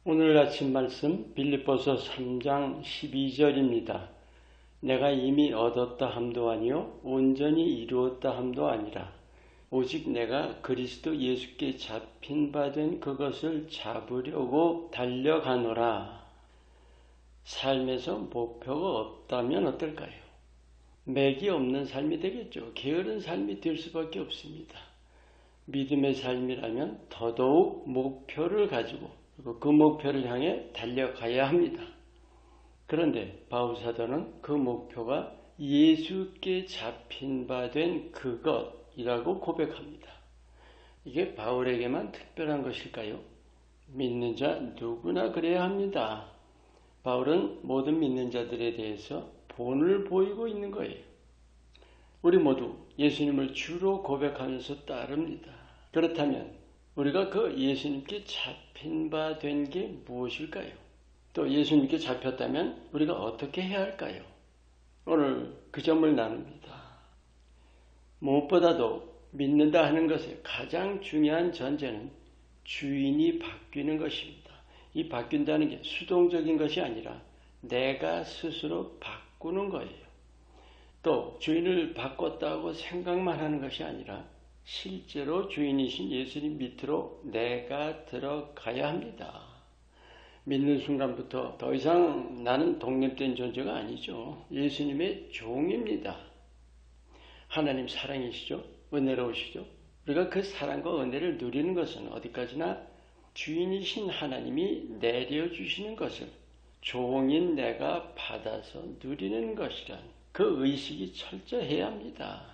오늘 아침 말씀 빌립보서 3장 12절입니다. 내가 이미 얻었다 함도 아니요 온전히 이루었다 함도 아니라 오직 내가 그리스도 예수께 잡힌 바 된 그것을 잡으려고 달려가노라. 삶에서 목표가 없다면 어떨까요? 맥이 없는 삶이 되겠죠. 게으른 삶이 될 수밖에 없습니다. 믿음의 삶이라면 더더욱 목표를 가지고 그리고 그 목표를 향해 달려가야 합니다. 그런데 바울 사도는 그 목표가 예수께 잡힌 바 된 그것이라고 고백합니다. 이게 바울에게만 특별한 것일까요? 믿는 자 누구나 그래야 합니다. 바울은 모든 믿는 자들에 대해서 본을 보이고 있는 거예요. 우리 모두 예수님을 주로 고백하면서 따릅니다. 그렇다면 우리가 그 예수님께 잡힌 바 된 게 무엇일까요? 또 예수님께 잡혔다면 우리가 어떻게 해야 할까요? 오늘 그 점을 나눕니다. 무엇보다도 믿는다 하는 것의 가장 중요한 전제는 주인이 바뀌는 것입니다. 이 바뀐다는 게 수동적인 것이 아니라 내가 스스로 바꾸는 거예요. 또 주인을 바꿨다고 생각만 하는 것이 아니라 실제로 주인이신 예수님 밑으로 내가 들어가야 합니다. 믿는 순간부터 더 이상 나는 독립된 존재가 아니죠. 예수님의 종입니다. 하나님 사랑이시죠. 은혜로우시죠. 우리가 그 사랑과 은혜를 누리는 것은 어디까지나 주인이신 하나님이 내려주시는 것을 종인 내가 받아서 누리는 것이란 그 의식이 철저해야 합니다.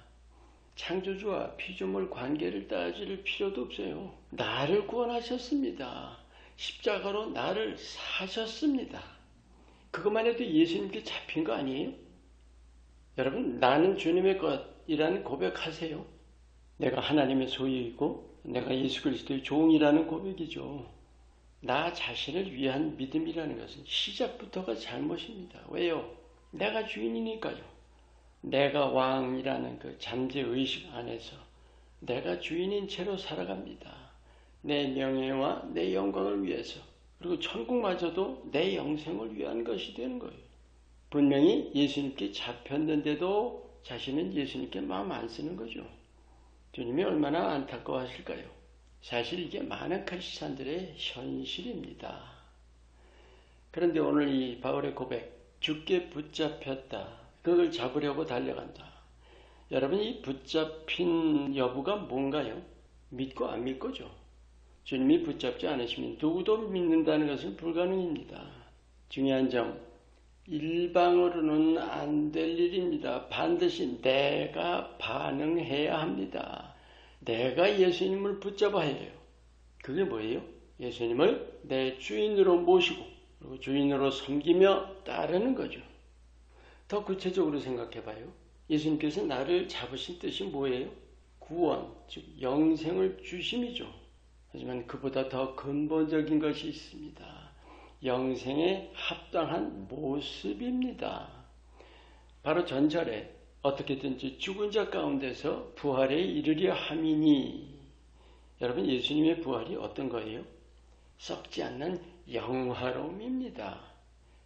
창조주와 피조물 관계를 따질 필요도 없어요. 나를 구원하셨습니다. 십자가로 나를 사셨습니다. 그것만 해도 예수님께 잡힌 거 아니에요? 여러분, 나는 주님의 것이라는 고백하세요. 내가 하나님의 소유이고 내가 예수 그리스도의 종이라는 고백이죠. 나 자신을 위한 믿음이라는 것은 시작부터가 잘못입니다. 왜요? 내가 주인이니까요. 내가 왕이라는 그 잠재의식 안에서 내가 주인인 채로 살아갑니다. 내 명예와 내 영광을 위해서, 그리고 천국마저도 내 영생을 위한 것이 되는 거예요. 분명히 예수님께 잡혔는데도 자신은 예수님께 마음 안 쓰는 거죠. 주님이 얼마나 안타까워하실까요? 사실 이게 많은 크리스찬들의 현실입니다. 그런데 오늘 이 바울의 고백, 주께 붙잡혔다. 그걸 잡으려고 달려간다. 여러분, 이 붙잡힌 여부가 뭔가요? 믿고 안 믿고죠. 주님이 붙잡지 않으시면 누구도 믿는다는 것은 불가능입니다. 중요한 점, 일방으로는 안 될 일입니다. 반드시 내가 반응해야 합니다. 내가 예수님을 붙잡아야 해요. 그게 뭐예요? 예수님을 내 주인으로 모시고 그리고 주인으로 섬기며 따르는 거죠. 더 구체적으로 생각해봐요. 예수님께서 나를 잡으신 뜻이 뭐예요? 구원, 즉 영생을 주심이죠. 하지만 그보다 더 근본적인 것이 있습니다. 영생에 합당한 모습입니다. 바로 전절에 어떻게든지 죽은 자 가운데서 부활에 이르려 함이니. 여러분, 예수님의 부활이 어떤 거예요? 썩지 않는 영화로움입니다.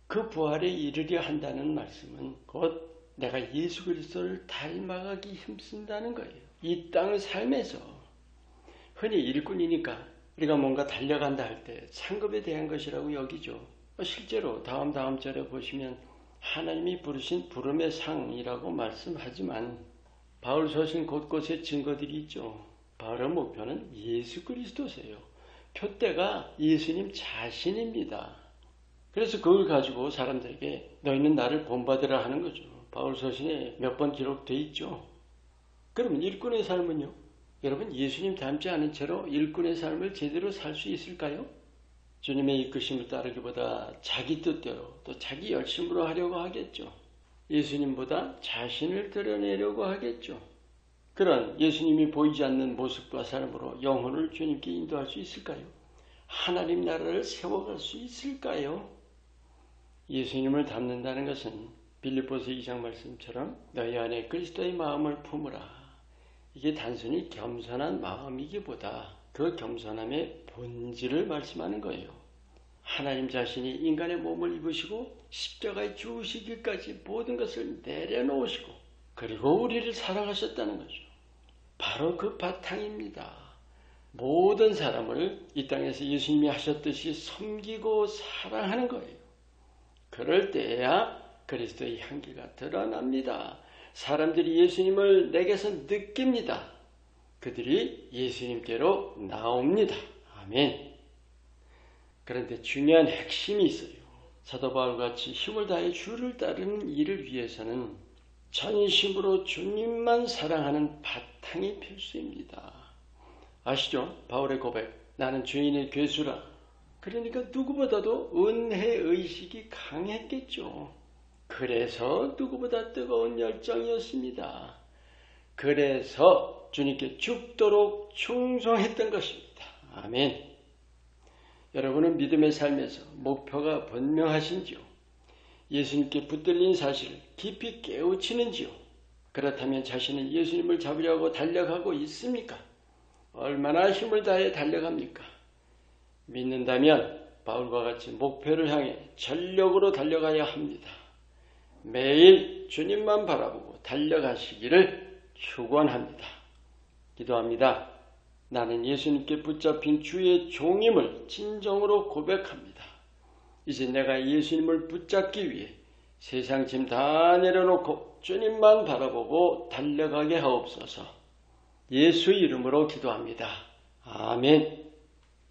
그 부활에 이르려 한다는 말씀은 곧 내가 예수 그리스도를 닮아가기 힘쓴다는 거예요. 이 땅의 삶에서 흔히 일꾼이니까 우리가 뭔가 달려간다 할 때 상급에 대한 것이라고 여기죠. 실제로 다음 절에 보시면 하나님이 부르신 부름의 상이라고 말씀하지만 바울 서신 곳곳에 증거들이 있죠. 바울의 목표는 예수 그리스도세요. 표대가 예수님 자신입니다. 그래서 그걸 가지고 사람들에게 너희는 나를 본받으라 하는 거죠. 바울 서신에 몇 번 기록되어 있죠. 그러면 일꾼의 삶은요? 여러분, 예수님 닮지 않은 채로 일꾼의 삶을 제대로 살 수 있을까요? 주님의 이끄심을 따르기보다 자기 뜻대로 또 자기 열심으로 하려고 하겠죠. 예수님보다 자신을 드러내려고 하겠죠. 그런 예수님이 보이지 않는 모습과 삶으로 영혼을 주님께 인도할 수 있을까요? 하나님 나라를 세워갈 수 있을까요? 예수님을 닮는다는 것은 빌립보서 2장 말씀처럼 너희 안에 그리스도의 마음을 품으라. 이게 단순히 겸손한 마음이기보다 그 겸손함의 본질을 말씀하는 거예요. 하나님 자신이 인간의 몸을 입으시고 십자가에 죽으시기까지 모든 것을 내려놓으시고 그리고 우리를 사랑하셨다는 거죠. 바로 그 바탕입니다. 모든 사람을 이 땅에서 예수님이 하셨듯이 섬기고 사랑하는 거예요. 그럴 때야 그리스도의 향기가 드러납니다. 사람들이 예수님을 내게서 느낍니다. 그들이 예수님께로 나옵니다. 아멘. 그런데 중요한 핵심이 있어요. 사도 바울같이 힘을 다해 주를 따르는 일을 위해서는 전심으로 주님만 사랑하는 바탕이 필수입니다. 아시죠? 바울의 고백. 나는 주인의 괴수라. 그러니까 누구보다도 은혜의식이 강했겠죠. 그래서 누구보다 뜨거운 열정이었습니다. 그래서 주님께 죽도록 충성했던 것입니다. 아멘. 여러분은 믿음의 삶에서 목표가 분명하신지요? 예수님께 붙들린 사실을 깊이 깨우치는지요? 그렇다면 자신은 예수님을 잡으려고 달려가고 있습니까? 얼마나 힘을 다해 달려갑니까? 믿는다면 바울과 같이 목표를 향해 전력으로 달려가야 합니다. 매일 주님만 바라보고 달려가시기를 축원합니다. 기도합니다. 나는 예수님께 붙잡힌 주의 종임을 진정으로 고백합니다. 이제 내가 예수님을 붙잡기 위해 세상 짐 다 내려놓고 주님만 바라보고 달려가게 하옵소서. 예수 이름으로 기도합니다. 아멘.